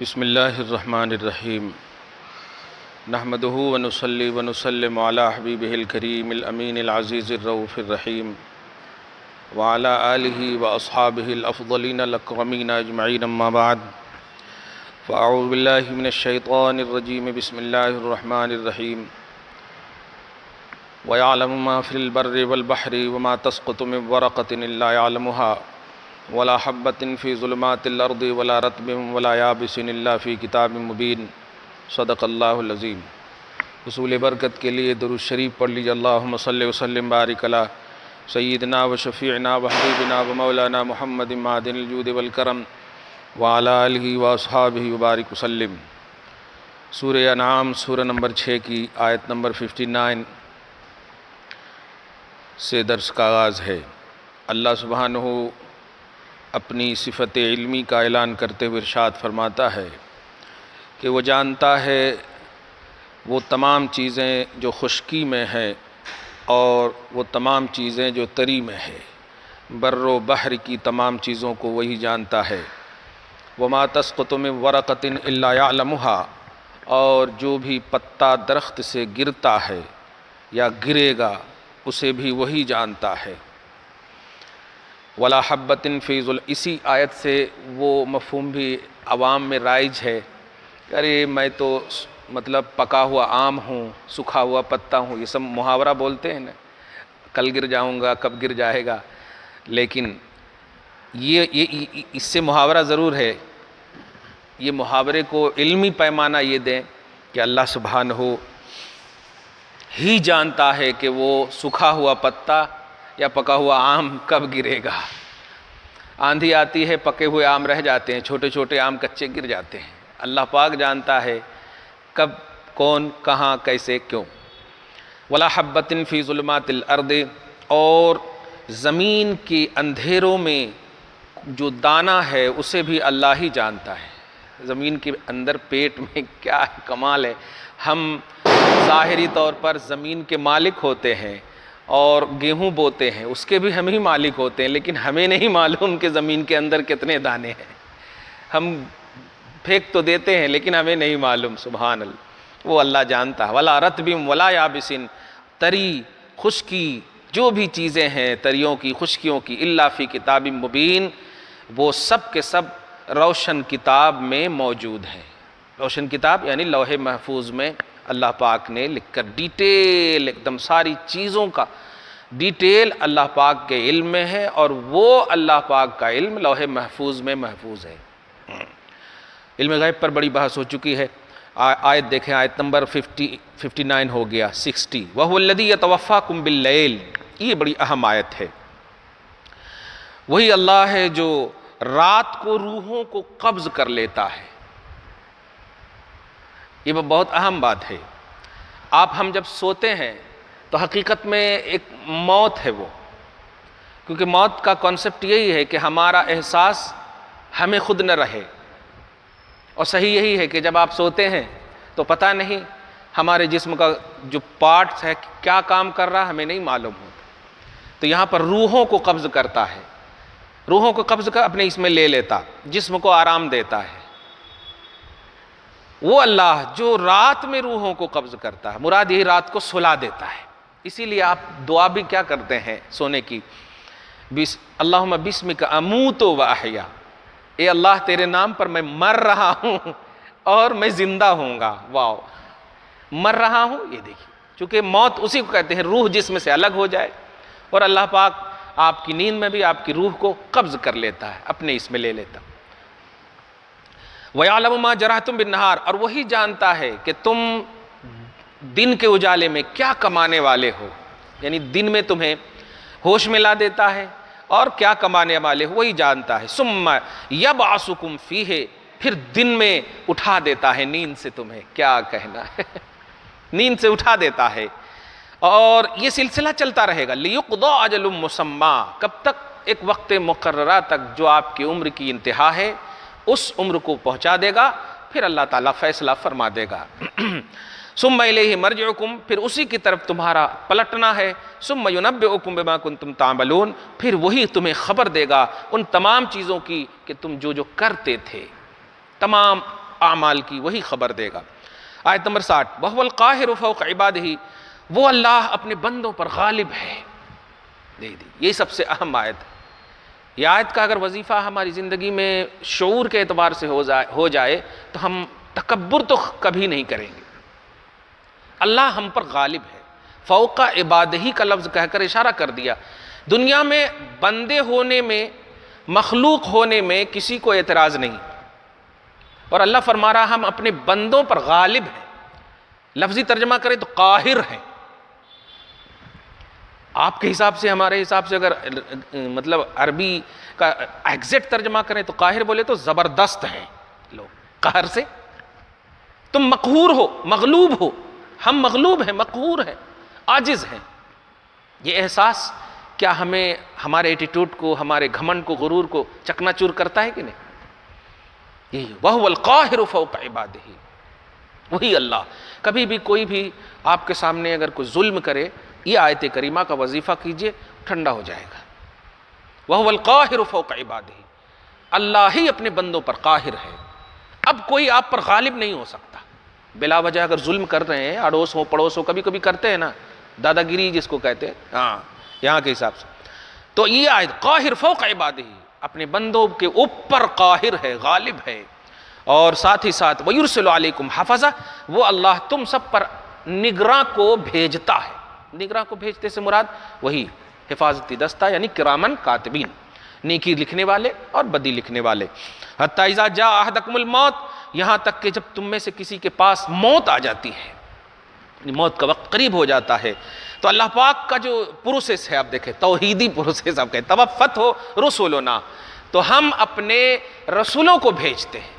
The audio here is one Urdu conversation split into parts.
بسم اللہ الرحمن الرحیم نحمدہ ونصلی ونسلم علی حبیبہ الکریم الامین العزیز الرؤوف الرحیم وعلی آلہ واصحابہ الافضلین الاکرمین اجمعین اما بعد فاعوذ باللہ من الشیطان الرجیم بسم اللہ الرحمن الرحیم وَيَعْلَمُ مَا فِي الْبَرِّ وَالْبَحْرِ وَمَا تَسْقُطُ مِنْ وَرَقَةٍ إِلَّا يَعْلَمُهَا وَلَا حَبَّةٍ فِي ظُلُمَاتِ الْأَرْضِ وَلَا رَطْبٍ وَلَا يَابِسٍ إِلَّا فِي كِتَابٍ مُبِينٍ صدق اللہ العظیم۔ حصول برکت کے لیے درود شریف پڑھ لیجیے۔ اللہم صلی وسلم بارک علی سیدنا و شفیعنا و حبیبنا و مولانا محمد معدن الجود والکرم وعلی آلہ و اصحابہ وبارک وسلم۔ سورہ انعام سورہ نمبر 6 کی آیت نمبر 59 سے درس کا آغاز ہے۔ اللہ سبحانہ اپنی صفت علمی کا اعلان کرتے ہوئے ارشاد فرماتا ہے کہ وہ جانتا ہے وہ تمام چیزیں جو خشکی میں ہیں اور وہ تمام چیزیں جو تری میں ہے، بر و بحر کی تمام چیزوں کو وہی جانتا ہے۔ وَمَا تَسْقُطُ مِنْ وَرَقَةٍ إِلَّا يَعْلَمُهَا، اور جو بھی پتا درخت سے گرتا ہے یا گرے گا اسے بھی وہی جانتا ہے۔ وَلَا حَبَّةٍ فِي ظُلْمٍ، اسی آیت سے وہ مفہوم بھی عوام میں رائج ہے کہ ارے میں تو مطلب پکا ہوا آم ہوں، سکھا ہوا پتا ہوں، یہ سب محاورہ بولتے ہیں نا، کل گر جاؤں گا، کب گر جائے گا۔ لیکن یہ اس سے محاورہ ضرور ہے، یہ محاورے کو علمی پیمانہ یہ دیں کہ اللہ سبحانہ ہی جانتا ہے کہ وہ سکھا ہوا پتا یا پکا ہوا آم کب گرے گا۔ آندھی آتی ہے، پکے ہوئے آم رہ جاتے ہیں، چھوٹے چھوٹے آم کچے گر جاتے ہیں۔ اللہ پاک جانتا ہے کب، کون، کہاں، کیسے، کیوں۔ وَلَا حَبَّةٍ فِي ظُلُمَاتِ الْأَرْضِ، اور زمین کے اندھیروں میں جو دانہ ہے اسے بھی اللہ ہی جانتا ہے۔ زمین کے اندر پیٹ میں کیا کمال ہے، ہم ظاہری طور پر زمین کے مالک ہوتے ہیں اور گیہوں بوتے ہیں، اس کے بھی ہم ہی مالک ہوتے ہیں، لیکن ہمیں نہیں معلوم کہ زمین کے اندر کتنے دانے ہیں۔ ہم پھینک تو دیتے ہیں لیکن ہمیں نہیں معلوم، سبحان اللہ، وہ اللہ جانتا ہے۔ وَلَا رَطْبٍ وَلَا يَابِسٍ، تری، خشکی، جو بھی چیزیں ہیں تریوں کی، خشکیوں کی، إِلَّا فِي كِتَابٍ مُبِينٍ، وہ سب کے سب روشن کتاب میں موجود ہیں۔ روشن کتاب یعنی لوح محفوظ میں اللہ پاک نے لکھ کر، ڈیٹیل ایک دم ساری چیزوں کا ڈیٹیل اللہ پاک کے علم میں ہے، اور وہ اللہ پاک کا علم لوح محفوظ میں محفوظ ہے۔ علم غیب پر بڑی بحث ہو چکی ہے۔ آیت دیکھیں، آیت نمبر 59 ہو گیا 60۔ وَهُوَ الَّذِي يَتَوَفَّاكُم بِاللَّيْلِ، یہ بڑی اہم آیت ہے۔ وہی اللہ ہے جو رات کو روحوں کو قبض کر لیتا ہے۔ یہ بہت اہم بات ہے۔ ہم جب سوتے ہیں تو حقیقت میں ایک موت ہے وہ، کیونکہ موت کا کانسیپٹ یہی ہے کہ ہمارا احساس ہمیں خود نہ رہے، اور صحیح یہی ہے کہ جب آپ سوتے ہیں تو پتہ نہیں ہمارے جسم کا جو پارٹس ہے کیا کام کر رہا ہمیں نہیں معلوم ہوتا۔ تو یہاں پر روحوں کو قبض کرتا ہے، روحوں کو قبض کر اپنے اس میں لے لیتا، جسم کو آرام دیتا ہے۔ وہ اللہ جو رات میں روحوں کو قبض کرتا ہے، مراد یہی رات کو سلا دیتا ہے۔ اسی لیے آپ دعا بھی کیا کرتے ہیں سونے کی، اللہم بسمک اموت و احیا، اے اللہ تیرے نام پر میں مر رہا ہوں اور میں زندہ ہوں گا۔ واو، مر رہا ہوں، یہ دیکھیں، چونکہ موت اسی کو کہتے ہیں روح جسم سے الگ ہو جائے، اور اللہ پاک آپ کی نیند میں بھی آپ کی روح کو قبض کر لیتا ہے، اپنے اس میں لے لیتا۔ وَيَعْلَمُ مَا جَرَحْتُمْ بِالنَّهَارِ، اور وہی جانتا ہے کہ تم دن کے اجالے میں کیا کمانے والے ہو، یعنی دن میں تمہیں ہوش میں لا دیتا ہے اور کیا کمانے والے ہو وہی جانتا ہے۔ ثُمَّ يَبْعَثُكُمْ فِيهِ، پھر دن میں اٹھا دیتا ہے نیند سے، تمہیں کیا کہنا ہے نیند سے اٹھا دیتا ہے، اور یہ سلسلہ چلتا رہے گا۔ لِيُقْضَىٰ أَجَلٌ مُّسَمًّى، کب تک؟ ایک وقت مقررہ تک جو آپ کی عمر کی انتہا ہے، اس عمر کو پہنچا دے گا، پھر اللہ تعالیٰ فیصلہ فرما دے گا۔ ثم الیہ مرجعکم، پھر اسی کی طرف تمہارا پلٹنا ہے۔ ثم ینبئکم بما کنتم تعملون، پھر وہی تمہیں خبر دے گا ان تمام چیزوں کی کہ تم جو کرتے تھے، تمام اعمال کی وہی خبر دے گا۔ آیت نمبر 60، وَهُوَ الْقَاهِرُ فَوْقَ عِبَادِهِ، وہ اللہ اپنے بندوں پر غالب ہے۔ یہ سب سے اہم آیت ہے۔ یہ آیت کا اگر وظیفہ ہماری زندگی میں شعور کے اعتبار سے ہو جائے تو ہم تکبر تو کبھی نہیں کریں گے۔ اللہ ہم پر غالب ہے، فوق عبادہ کا لفظ کہہ کر اشارہ کر دیا۔ دنیا میں بندے ہونے میں، مخلوق ہونے میں کسی کو اعتراض نہیں، اور اللہ فرما رہا ہم اپنے بندوں پر غالب ہیں۔ لفظی ترجمہ کریں تو قاہر ہیں۔ آپ کے حساب سے، ہمارے حساب سے اگر مطلب عربی کا ایگزیکٹ ترجمہ کریں تو قاہر بولے تو زبردست ہیں لوگ، قہر سے تم مقہور ہو، مغلوب ہو، ہم مغلوب ہیں، مقہور ہیں، عاجز ہیں۔ یہ احساس کیا ہمیں ہمارے ایٹیٹیوڈ کو، ہمارے گھمنڈ کو، غرور کو چکنا چور کرتا ہے کہ نہیں؟ یہی وَهُوَ الْقَاهِرُ فَوْقَ عِبَادِهِ، وہی اللہ۔ کبھی بھی کوئی بھی آپ کے سامنے اگر کوئی ظلم کرے، یہ آیت کریمہ کا وظیفہ کیجئے، ٹھنڈا ہو جائے گا۔ وَهُوَ الْقَاهِرُ فَوْقَ عِبَادِهِ، اللہ ہی اپنے بندوں پر قاہر ہے۔ اب کوئی آپ پر غالب نہیں ہو سکتا۔ بلا وجہ اگر ظلم کر رہے ہیں، اڑوس ہو پڑوس ہو، کبھی کبھی کرتے ہیں نا، دادا گیری جس کو کہتے ہیں، ہاں یہاں کے حساب سے، تو یہ آیت قاہر فوق عبادہ، اپنے بندوں کے اوپر قاہر ہے، غالب ہے۔ اور ساتھ ہی ساتھ وَيُرْسِلُ عَلَيْكُمْ حَفَظًا، وہ اللہ تم سب پر نگراں کو بھیجتا ہے۔ نگراں کو بھیجتے سے مراد وہی حفاظتی دستہ، یعنی کرامن کاتبین، نیکی لکھنے والے اور بدی لکھنے والے۔ حتیٰ اذا جاء احدکم الموت، یہاں تک کہ جب تم میں سے کسی کے پاس موت آ جاتی ہے، موت کا وقت قریب ہو جاتا ہے، تو اللہ پاک کا جو پروسیس ہے، آپ دیکھیں توحیدی پروسیس، آپ کہیں توفت ہو رسولنا، تو ہم اپنے رسولوں کو بھیجتے ہیں۔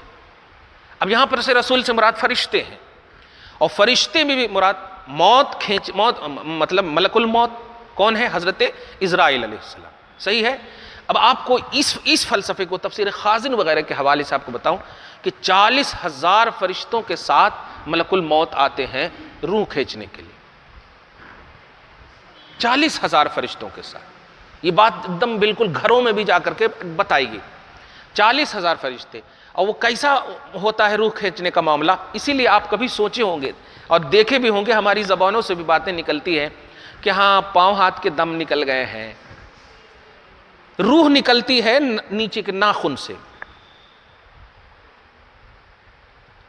اب یہاں پر سے رسول سے مراد فرشتے ہیں، اور فرشتے میں بھی مراد موت مطلب ملک الموت کون ہے؟ حضرت اسرائیل علیہ السلام، صحیح ہے؟ اب آپ کو اس فلسفے کو تفسیر خازن وغیرہ کے حوالے سے آپ کو بتاؤں کہ 40,000 فرشتوں کے ساتھ ملک الموت آتے ہیں روح کھینچنے کے لیے، 40,000 فرشتوں کے ساتھ۔ یہ بات ایک دم بالکل گھروں میں بھی جا کر کے بتائی گئی، 40,000 فرشتے، اور وہ کیسا ہوتا ہے روح کھینچنے کا معاملہ؟ اسی لیے آپ کبھی سوچے ہوں گے اور دیکھے بھی ہوں گے، ہماری زبانوں سے بھی باتیں نکلتی ہیں کہ ہاں پاؤں ہاتھ کے دم نکل گئے ہیں، روح نکلتی ہے نیچے کے ناخن سے،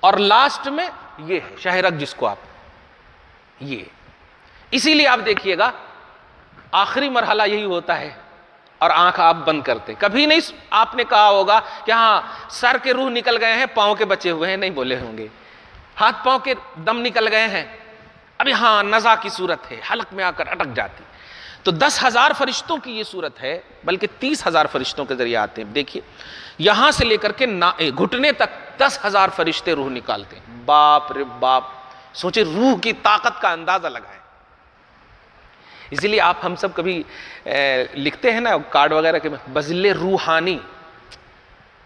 اور لاسٹ میں یہ ہے شہرک، جس کو آپ یہ، اسی لیے آپ دیکھیے گا آخری مرحلہ یہی ہوتا ہے، اور آنکھ آپ بند کرتے، کبھی نہیں آپ نے کہا ہوگا کہ ہاں سر کے روح نکل گئے ہیں، پاؤں کے بچے ہوئے ہیں، نہیں بولے ہوں گے، ہاتھ پاؤں کے دم نکل گئے ہیں، ابھی ہاں نزع کی صورت ہے، حلق میں آ کر اٹک جاتی۔ تو 10,000 فرشتوں کی یہ صورت ہے، بلکہ 30,000 فرشتوں کے ذریعے آتے ہیں۔ دیکھیے یہاں سے لے کر کے گھٹنے تک 10,000 فرشتے روح نکالتے ہیں۔ باپ رے باپ، سوچے روح کی طاقت کا اندازہ لگائیں۔ اسی لیے آپ ہم سب کبھی لکھتے ہیں نا کارڈ وغیرہ کے، بذل روحانی،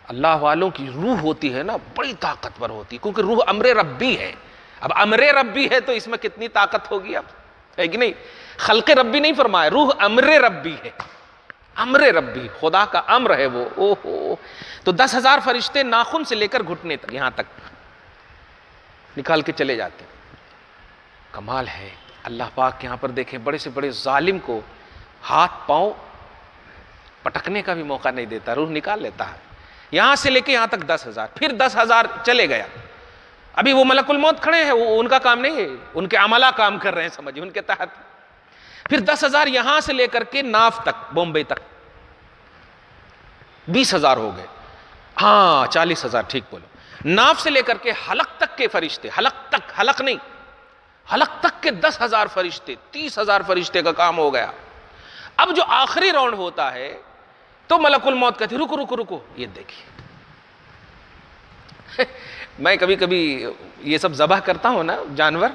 اللہ والوں کی روح ہوتی ہے نا بڑی طاقتور ہوتی ہے، کیونکہ روح امر ربی ہے۔ اب امر ربی ہے تو اس میں کتنی طاقت ہوگی، اب ہے کہ نہیں؟ خلق ربی نہیں فرمایا، روح امر ربی ہے، امر ربی، خدا کا امر ہے وہ۔ اوہو، تو 10,000 فرشتے ناخن سے لے کر گھٹنے تک، یہاں تک نکال کے چلے جاتے ہیں۔ کمال ہے اللہ پاک، یہاں پر دیکھیں بڑے سے بڑے ظالم کو ہاتھ پاؤں پٹکنے کا بھی موقع نہیں دیتا، روح نکال لیتا ہے۔ یہاں سے لے کے یہاں تک 10,000، پھر 10,000 چلے گیا، ابھی وہ ملک الموت کھڑے ہیں، وہ ان کا کام نہیں ہے، ان کے عملہ کام کر رہے ہیں، سمجھیں ان کے تحت۔ پھر 10,000 یہاں سے لے کر کے ناف تک، بمبئی تک، 20,000 ہو گئے، ہاں 40,000 ٹھیک بولو۔ ناف سے لے کر کے حلق تک کے فرشتے، حلق تک، حلق نہیں، حلق تک کے 10,000 فرشتے، 30,000 فرشتے کا کام ہو گیا۔ اب جو آخری راؤنڈ ہوتا ہے تو ملک الموت کہتے رکو رکو رکو، یہ دیکھیے میں کبھی کبھی یہ سب ذبح کرتا ہوں نا جانور،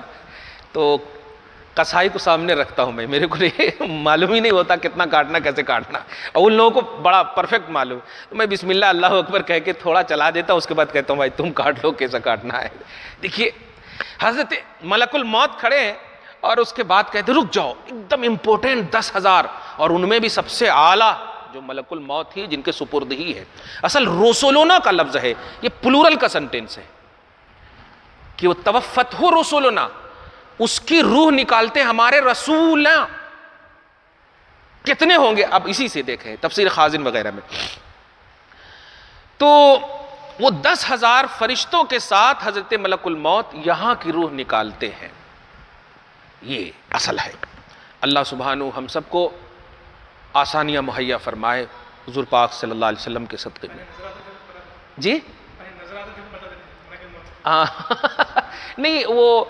تو قصائی کو سامنے رکھتا ہوں میں، میرے کو معلوم ہی نہیں ہوتا کتنا کاٹنا، کیسے کاٹنا، اور ان لوگوں کو بڑا پرفیکٹ معلوم، تو میں بسم اللہ اللہ اکبر کہہ کے تھوڑا چلا دیتا ہوں، اس کے بعد کہتا ہوں بھائی تم کاٹ لو کیسا کاٹنا ہے۔ دیکھیے حضرت ملک الموت کھڑے ہیں اور اس کے بعد کہتے رک جاؤ، ایک دم امپورٹنٹ 10,000، اور ان میں بھی سب سے اعلیٰ جو ملک الموت ہی جن کے سپرد ہی ہے۔ اصل رسولونا کا لفظ ہے، یہ پلورل کا سنٹینس ہے، کہ وہ توفت ہو رسولنا، اس کی روح نکالتے ہمارے رسول. کتنے ہوں گے اب اسی سے دیکھیں تفسیر خازن وغیرہ میں. تو وہ 10,000 فرشتوں کے ساتھ حضرت ملک الموت یہاں کی روح نکالتے ہیں. یہ اصل ہے. اللہ سبحانہ ہم سب کو آسانیاں مہیا فرمائے حضور پاک صلی اللہ علیہ وسلم کے صدقے میں. جی نہیں، وہ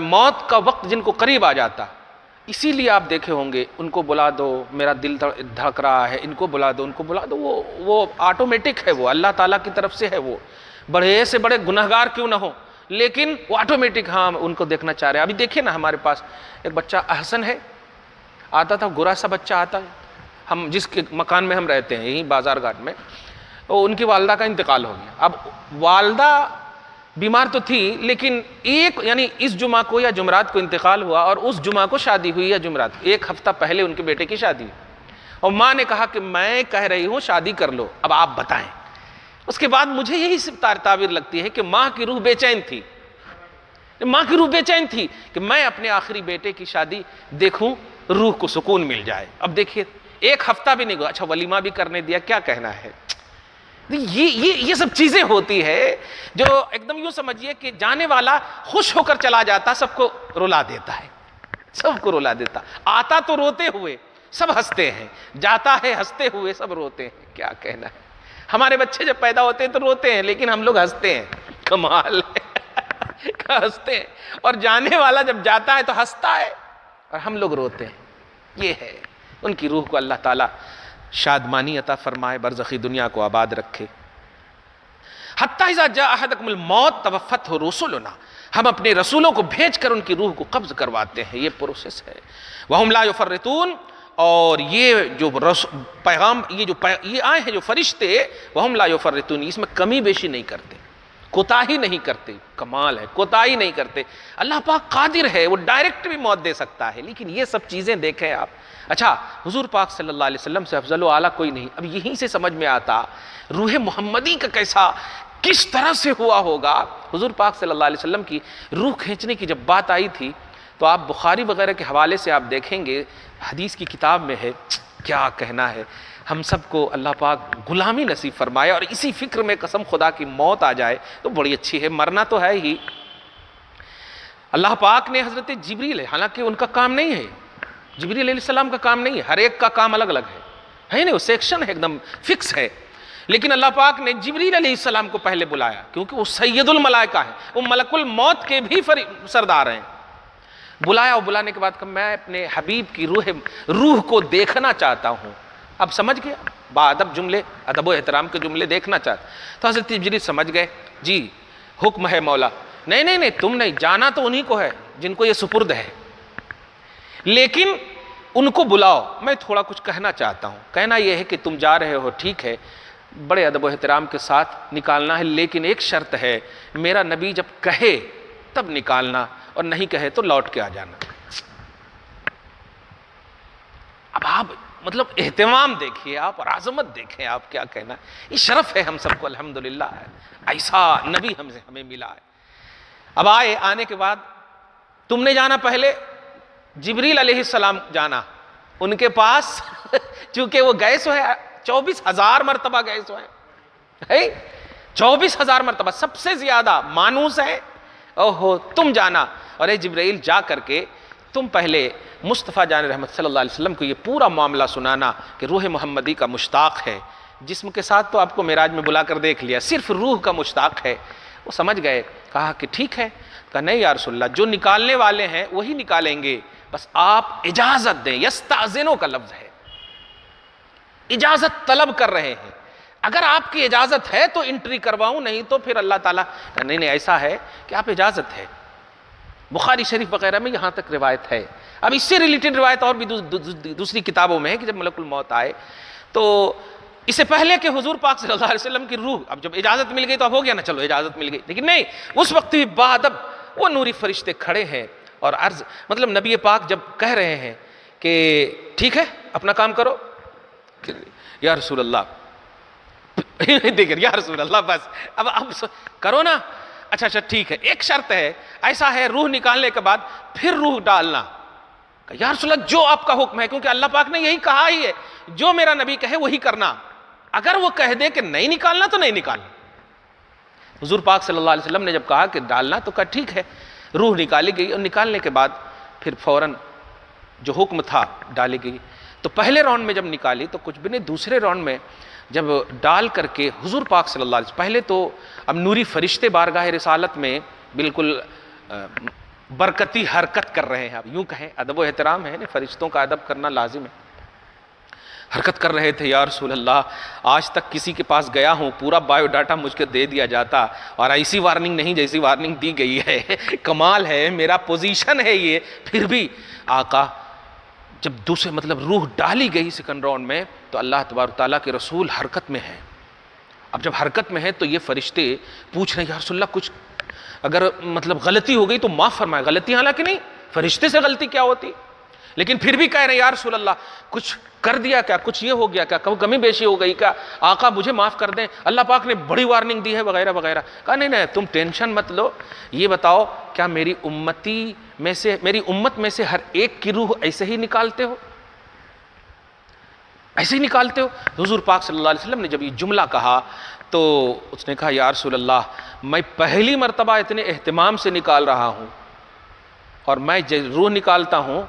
موت کا وقت جن کو قریب آ جاتا، اسی لیے آپ دیکھے ہوں گے ان کو بلا دو، میرا دل دھڑک رہا ہے، ان کو بلا دو، ان کو بلا دو. وہ آٹومیٹک ہے، وہ اللہ تعالیٰ کی طرف سے ہے. وہ بڑے سے بڑے گنہگار کیوں نہ ہو، لیکن وہ آٹومیٹک، ہاں ان کو دیکھنا چاہ رہے ہیں. ابھی دیکھیں نا، ہمارے پاس ایک بچہ احسن ہے، آتا تھا، گورا سا بچہ آتا ہے. ہم جس کے مکان میں ہم رہتے ہیں یہیں بازار گھاٹ میں، ان کی والدہ کا انتقال ہو گیا. اب والدہ بیمار تو تھی، لیکن یعنی اس جمعہ کو یا جمعرات کو انتقال ہوا، اور اس جمعہ کو شادی ہوئی یا جمعرات، 1 ہفتہ پہلے ان کے بیٹے کی شادی ہوئی. اور ماں نے کہا کہ میں کہہ رہی ہوں شادی کر لو، اب آپ بتائیں. اس کے بعد مجھے یہی تعبیر لگتی ہے کہ ماں کی روح بے چین تھی. ماں کی روح بے چین تھی کہ میں اپنے آخری بیٹے کی شادی دیکھوں، روح کو سکون مل جائے. اب دیکھیے 1 ہفتہ بھی نہیں گیا، اچھا ولیمہ بھی کرنے دیا، کیا کہنا ہے. یہ سب چیزیں ہوتی ہے جو ایک دم یوں سمجھیے کہ جانے والا خوش ہو کر چلا جاتا، سب کو رلا دیتا ہے، سب کو رلا دیتا. آتا تو روتے ہوئے، سب ہنستے ہیں، جاتا ہے ہنستے ہوئے، سب روتے ہیں. کیا کہنا ہے. ہمارے بچے جب پیدا ہوتے ہیں تو روتے ہیں، لیکن ہم لوگ ہنستے ہیں. کمال ہے. ہنستے ہیں. اور جانے والا جب جاتا ہے تو ہنستا ہے اور ہم لوگ روتے ہیں. یہ ہے. ان کی روح کو اللہ تعالیٰ شادمانی عطا فرمائے، برزخی دنیا کو آباد رکھے. حتی اذا جاء احدکم الموت توفتہ رسلنا، ہم اپنے رسولوں کو بھیج کر ان کی روح کو قبض کرواتے ہیں. یہ پروسیس ہے. وہم لا یفرطون، اور یہ جو پیغام، یہ آئے ہیں جو فرشتے، وہم لا یفرطون، اس میں کمی بیشی نہیں کرتے، کوتاہی نہیں کرتے. کمال ہے، کوتاہی نہیں کرتے. اللہ پاک قادر ہے، وہ ڈائریکٹ بھی موت دے سکتا ہے، لیکن یہ سب چیزیں دیکھیں آپ. اچھا، حضور پاک صلی اللہ علیہ وسلم سے افضل و اعلیٰ کوئی نہیں. اب یہیں سے سمجھ میں آتا روح محمدی کا کس طرح سے ہوا ہوگا. حضور پاک صلی اللہ علیہ وسلم کی روح کھینچنے کی جب بات آئی تھی تو آپ بخاری وغیرہ کے حوالے سے آپ دیکھیں گے، حدیث کی کتاب میں ہے. کیا کہنا ہے. ہم سب کو اللہ پاک غلامی نصیب فرمائے، اور اسی فکر میں قسم خدا کی موت آ جائے تو بڑی اچھی ہے. مرنا تو ہے ہی. اللہ پاک نے حضرت جبریل ہے، حالانکہ ان کا کام نہیں ہے، جبریل علیہ السلام کا کام نہیں ہے، ہر ایک کا کام الگ الگ ہے نہیں، وہ سیکشن ہے، ایک دم فکس ہے. لیکن اللہ پاک نے جبریل علیہ السلام کو پہلے بلایا، کیونکہ وہ سید الملائکہ ہے، وہ ملک الموت کے بھی سردار ہیں. بلایا، اور بلانے کے بعد کہ میں اپنے حبیب کی روح کو دیکھنا چاہتا ہوں. اب سمجھ گیا، باادب جملے، ادب و احترام کے جملے دیکھنا چاہتا. تو حضرت جبریل سمجھ گئے، جی حکم ہے مولا. نہیں، تم نہیں جانا، تو انہی کو ہے جن کو یہ سپرد ہے، لیکن ان کو بلاؤ، میں تھوڑا کچھ کہنا چاہتا ہوں. کہنا یہ ہے کہ تم جا رہے ہو، ٹھیک ہے، بڑے ادب و احترام کے ساتھ نکالنا ہے، لیکن ایک شرط ہے، میرا نبی جب کہے تب نکالنا، اور نہیں کہے تو لوٹ کے آ جانا. اب آپ مطلب اہتمام دیکھیے آپ، اور عظمت دیکھیں آپ. کیا کہنا ہے. یہ شرف ہے ہم سب کو، الحمدللہ ایسا نبی ہمیں ملا ہے. اب آنے کے بعد تم نے جانا پہلے، جبریل علیہ السلام جانا ان کے پاس چونکہ وہ گئے سو ہے 24,000 مرتبہ گئے سو ہے 24,000 مرتبہ، سب سے زیادہ مانوس ہے. اوہو، تم جانا، اور اے جبرائیل جا کر کے تم پہلے مصطفیٰ جان رحمت صلی اللہ علیہ وسلم کو یہ پورا معاملہ سنانا کہ روح محمدی کا مشتاق ہے. جسم کے ساتھ تو آپ کو معراج میں بلا کر دیکھ لیا، صرف روح کا مشتاق ہے. وہ سمجھ گئے، کہا کہ ٹھیک ہے. کہا نہیں یا رسول اللہ، جو نکالنے والے ہیں وہی نکالیں گے، بس آپ اجازت دیں. یستأذنو کا لفظ ہے، اجازت طلب کر رہے ہیں. اگر آپ کی اجازت ہے تو انٹری کرواؤں، نہیں تو پھر اللہ تعالیٰ نہیں ایسا ہے کہ آپ اجازت ہے. بخاری شریف وغیرہ میں یہاں تک روایت ہے. اب اس سے ریلیٹڈ روایت اور بھی دوسری کتابوں میں ہے کہ جب ملک الموت آئے تو اس سے پہلے کہ حضور پاک صلی اللہ علیہ وسلم کی روح، اب جب اجازت مل گئی تو اب ہو گیا نا، چلو اجازت مل گئی، لیکن نہیں، اس وقت بھی بادب وہ نوری فرشتے کھڑے ہیں اور عرض، مطلب نبی پاک جب کہہ رہے ہیں کہ ٹھیک ہے اپنا کام کرو، یا رسول اللہ دیکھ یا رسول اللہ بس اب کرو نا. اچھا ٹھیک ہے، ایک شرط ہے، ایسا ہے روح نکالنے کے بعد پھر روح ڈالنا. یا رسول اللہ جو آپ کا حکم ہے، کیونکہ اللہ پاک نے یہی کہا ہی ہے، جو میرا نبی کہے وہی کرنا. اگر وہ کہہ دے کہ نہیں نکالنا تو نہیں نکالنا. حضور پاک صلی اللہ علیہ وسلم نے جب کہا کہ ڈالنا تو کہا ٹھیک ہے. روح نکالی گئی اور نکالنے کے بعد پھر فوراً جو حکم تھا ڈالی گئی. تو پہلے راؤنڈ میں جب نکالی تو کچھ بھی نہیں، دوسرے راؤنڈ میں جب ڈال کر کے حضور پاک صلی اللہ علیہ وسلم، پہلے تو اب نوری فرشتے بارگاہ رسالت میں بالکل برکتی حرکت کر رہے ہیں. اب یوں کہیں ادب و احترام ہے نا، فرشتوں کا ادب کرنا لازم ہے. حرکت کر رہے تھے. یا رسول اللہ آج تک کسی کے پاس گیا ہوں پورا بایو ڈاٹا مجھ کو دے دیا جاتا، اور ایسی وارننگ نہیں جیسی وارننگ دی گئی ہے. کمال ہے، میرا پوزیشن ہے یہ. پھر بھی آقا جب دوسرے مطلب روح ڈالی گئی سیکنڈ راؤنڈ میں تو اللہ تبارک تعالیٰ کے رسول حرکت میں ہیں. اب جب حرکت میں ہے تو یہ فرشتے پوچھ رہے ہیں یا رسول اللہ کچھ اگر مطلب غلطی ہو گئی تو معاف فرمائے. غلطی حالانکہ نہیں، فرشتے سے غلطی کیا ہوتی، لیکن پھر بھی کہہ رہے ہیں یا رسول اللہ کچھ کر دیا کیا، کچھ یہ ہو گیا کیا، کمی بیشی ہو گئی کیا، آقا مجھے معاف کر دیں، اللہ پاک نے بڑی وارننگ دی ہے وغیرہ وغیرہ. کہا نہیں تم ٹینشن مت لو، یہ بتاؤ کیا میری امت میں سے ہر ایک کی روح ایسے ہی نکالتے ہو؟ ایسے ہی نکالتے ہو؟ حضور پاک صلی اللہ علیہ وسلم نے جب یہ جملہ کہا تو اس نے کہا یا رسول اللہ میں پہلی مرتبہ اتنے اہتمام سے نکال رہا ہوں، اور میں روح نکالتا ہوں.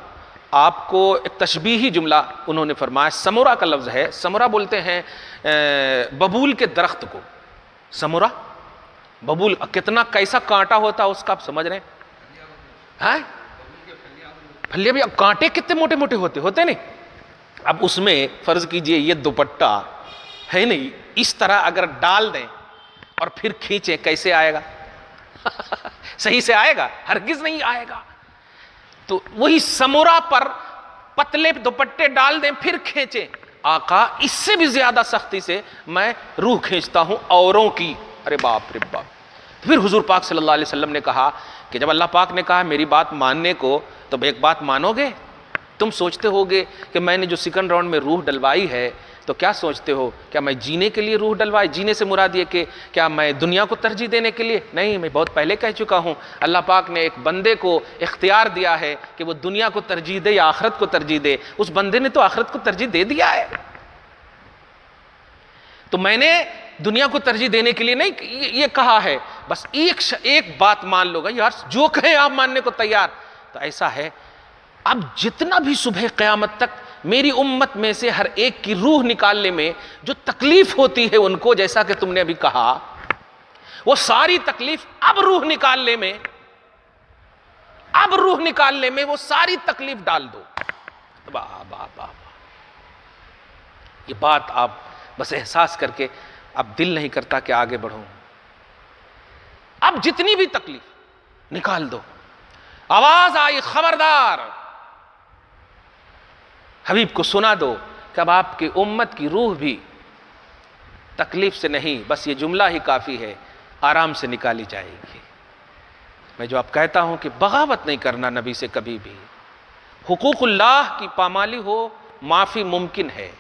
آپ کو ایک تشبیہی جملہ انہوں نے فرمایا، سمورا کا لفظ ہے. سمورا بولتے ہیں ببول کے درخت کو. سمورا ببول کتنا کیسا کانٹا ہوتا ہے اس کا آپ سمجھ رہے ہیں؟ پھلیاں بھی اب کانٹے کتنے موٹے موٹے ہوتے نہیں. اب اس میں فرض کیجئے یہ دوپٹہ ہے نہیں، اس طرح اگر ڈال دیں اور پھر کھینچیں کیسے آئے گا؟ صحیح سے آئے گا؟ ہرگز نہیں آئے گا. تو وہی سمورا پر پتلے دوپٹے ڈال دیں پھر کھینچیں. آقا اس سے بھی زیادہ سختی سے میں روح کھینچتا ہوں اوروں کی. ارے باپ رے باپ. پھر حضور پاک صلی اللہ علیہ وسلم نے کہا کہ جب اللہ پاک نے کہا میری بات ماننے کو تو ایک بات مانو گے. تم سوچتے ہوگے کہ میں نے جو سیکنڈ راؤنڈ میں روح ڈلوائی ہے تو کیا سوچتے ہو کیا میں جینے کے لیے روح ڈلوائی؟ جینے سے مراد یہ کہ کیا میں دنیا کو ترجیح دینے کے لیے؟ نہیں، میں بہت پہلے کہہ چکا ہوں اللہ پاک نے ایک بندے کو اختیار دیا ہے کہ وہ دنیا کو ترجیح دے یا آخرت کو ترجیح دے. اس بندے نے تو آخرت کو ترجیح دے دیا ہے. تو میں نے دنیا کو ترجیح دینے کے لیے نہیں یہ کہا ہے، بس ایک بات مان لو گا یار، جو کہیں آپ ماننے کو تیار. تو ایسا ہے اب جتنا بھی صبح قیامت تک میری امت میں سے ہر ایک کی روح نکالنے میں جو تکلیف ہوتی ہے ان کو، جیسا کہ تم نے ابھی کہا، وہ ساری تکلیف اب روح نکالنے میں وہ ساری تکلیف ڈال دو. یہ بات آپ بس احساس کر کے اب دل نہیں کرتا کہ آگے بڑھوں. اب جتنی بھی تکلیف نکال دو. آواز آئی خبردار، حبیب کو سنا دو کہ اب آپ کی امت کی روح بھی تکلیف سے نہیں، بس یہ جملہ ہی کافی ہے، آرام سے نکالی جائے گی. میں جو آپ کہتا ہوں کہ بغاوت نہیں کرنا نبی سے کبھی بھی. حقوق اللہ کی پامالی ہو معافی ممکن ہے،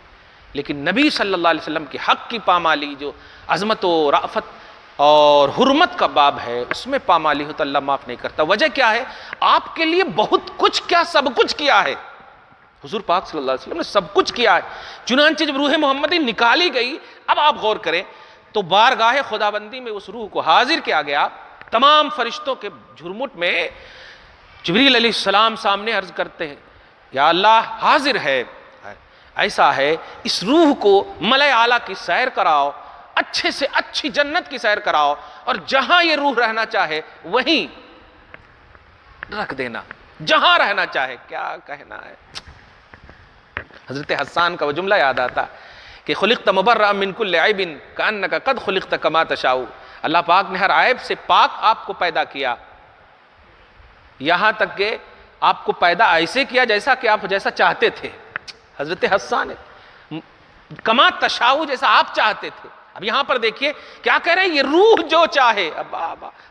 لیکن نبی صلی اللہ علیہ وسلم کے حق کی پامالی جو عظمت و رأفت اور حرمت کا باب ہے اس میں پامالی ہو تو اللہ معاف نہیں کرتا. وجہ کیا ہے؟ آپ کے لیے بہت کچھ، کیا سب کچھ کیا ہے. حضور پاک صلی اللہ علیہ وسلم نے سب کچھ کیا ہے. چنانچہ جب روح محمدی نکالی گئی، اب آپ غور کریں تو بارگاہ خداوندی میں اس روح کو حاضر کیا گیا. تمام فرشتوں کے جھرمٹ میں جبریل علیہ السلام سامنے عرض کرتے ہیں یا اللہ حاضر ہے. ایسا ہے اس روح کو ملائے اعلیٰ کی سیر کراؤ، اچھے سے اچھی جنت کی سیر کراؤ، اور جہاں یہ روح رہنا چاہے وہیں رکھ دینا، جہاں رہنا چاہے. کیا کہنا ہے. حضرت حسان کا وہ جملہ یاد آتا کہ خلقت مبرأ من کل عیب کأنک قد خلقت کما تشاء. اللہ پاک نے ہر عیب سے پاک آپ کو پیدا کیا، یہاں تک کہ آپ کو پیدا ایسے کیا جیسا کہ آپ جیسا چاہتے تھے. حضرت حسان کما تشاء جیسا آپ چاہتے تھے. اب یہاں پر دیکھیے کیا کہہ رہے ہیں، یہ روح جو چاہے. اب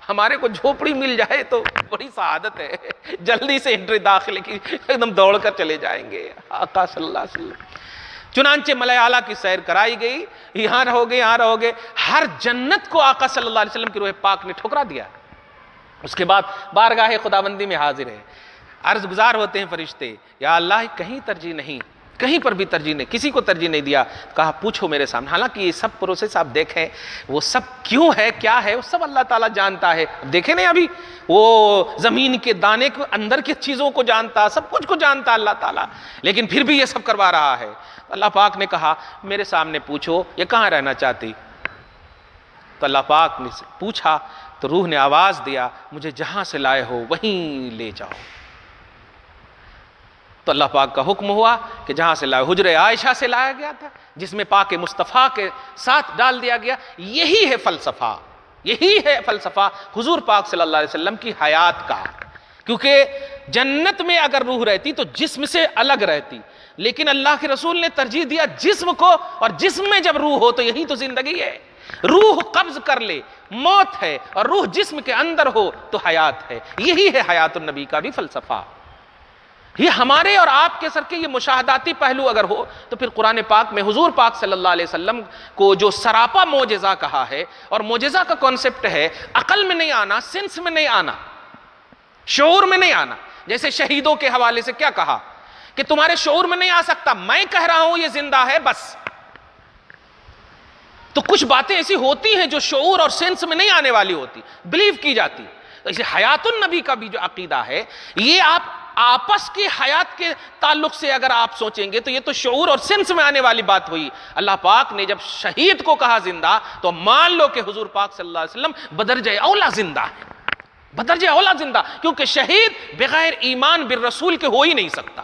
ہمارے کو جھوپڑی مل جائے تو بڑی سعادت ہے، جلدی سے انٹری داخلے کی ایک دم دوڑ کر چلے جائیں گے. آقا صلی اللہ علیہ وسلم چنانچہ ملائے اعلیٰ کی سیر کرائی گئی، یہاں رہو گے یہاں رہو گے، ہر جنت کو آقا صلی اللہ علیہ وسلم کی روح پاک نے ٹھکرا دیا۔ اس کے بعد بارگاہ خداوندی میں حاضر ہے، عرض گزار ہوتے ہیں فرشتے، یا اللہ کہیں ترجیح نہیں، کہیں پر بھی ترجیح نہیں، کسی کو ترجیح نہیں دیا۔ کہا پوچھو میرے سامنے، حالانکہ یہ سب پروسیس آپ دیکھیں وہ سب کیوں ہے کیا ہے وہ سب اللہ تعالیٰ جانتا ہے۔ دیکھیں نہیں ابھی وہ زمین کے دانے کے اندر کی چیزوں کو جانتا، سب کچھ کو جانتا اللہ تعالیٰ، لیکن پھر بھی یہ سب کروا رہا ہے۔ اللہ پاک نے کہا میرے سامنے پوچھو یہ کہاں رہنا چاہتی؟ تو اللہ پاک نے پوچھا تو روح نے آواز دیا مجھے جہاں سے لائے ہو وہیں لے جاؤ۔ تو اللہ پاک کا حکم ہوا کہ جہاں سے لائے، حجرِ عائشہ سے لایا گیا تھا جس میں پاک مصطفیٰ کے ساتھ ڈال دیا گیا۔ یہی ہے فلسفہ، یہی ہے فلسفہ حضور پاک صلی اللہ علیہ وسلم کی حیات کا، کیونکہ جنت میں اگر روح رہتی تو جسم سے الگ رہتی، لیکن اللہ کے رسول نے ترجیح دیا جسم کو، اور جسم میں جب روح ہو تو یہی تو زندگی ہے۔ روح قبض کر لے موت ہے، اور روح جسم کے اندر ہو تو حیات ہے۔ یہی ہے حیات النبی کا بھی فلسفہ۔ یہ ہمارے اور آپ کے سر کے یہ مشاہداتی پہلو اگر ہو تو پھر قرآن پاک میں حضور پاک صلی اللہ علیہ وسلم کو جو سراپا معجزہ کہا ہے، اور معجزہ کا کانسیپٹ ہے عقل میں نہیں آنا، سینس میں نہیں آنا، شعور میں نہیں آنا۔ جیسے شہیدوں کے حوالے سے کیا کہا کہ تمہارے شعور میں نہیں آ سکتا، میں کہہ رہا ہوں یہ زندہ ہے بس۔ تو کچھ باتیں ایسی ہوتی ہیں جو شعور اور سینس میں نہیں آنے والی ہوتی، بلیو کی جاتی۔ تو اسے حیات النبی کا بھی جو عقیدہ ہے، یہ آپ آپس کی حیات کے تعلق سے اگر آپ سوچیں گے تو یہ تو شعور اور سینس میں آنے والی بات ہوئی۔ اللہ پاک نے جب شہید کو کہا زندہ تو مان لو کہ حضور پاک صلی اللہ علیہ وسلم بدرجہ اولا زندہ ہے، بدرجہ اولا زندہ، کیونکہ شہید بغیر ایمان بالرسول کے ہو ہی نہیں سکتا،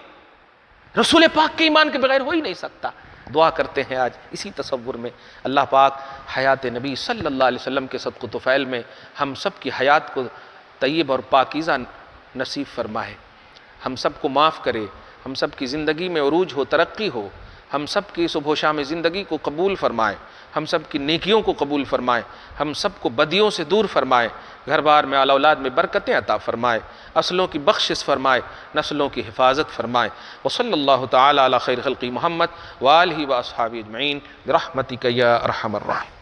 رسول پاک کے ایمان کے بغیر ہو ہی نہیں سکتا۔ دعا کرتے ہیں آج اسی تصور میں اللہ پاک حیات نبی صلی اللہ علیہ وسلم کے صدق و طفیل میں ہم سب کی حیات کو طیب اور پاکیزہ نصیب فرمائے، ہم سب کو معاف کرے، ہم سب کی زندگی میں عروج ہو، ترقی ہو، ہم سب کی صبح و شام زندگی کو قبول فرمائے، ہم سب کی نیکیوں کو قبول فرمائے، ہم سب کو بدیوں سے دور فرمائے، گھر بار میں آل اولاد میں برکتیں عطا فرمائے، اصلوں کی بخشش فرمائے، نسلوں کی حفاظت فرمائے۔ وصلی اللہ تعالی علی خیر خلق محمد وآلہ واصحابہ اجمعین برحمتک یا ارحم الراحمین۔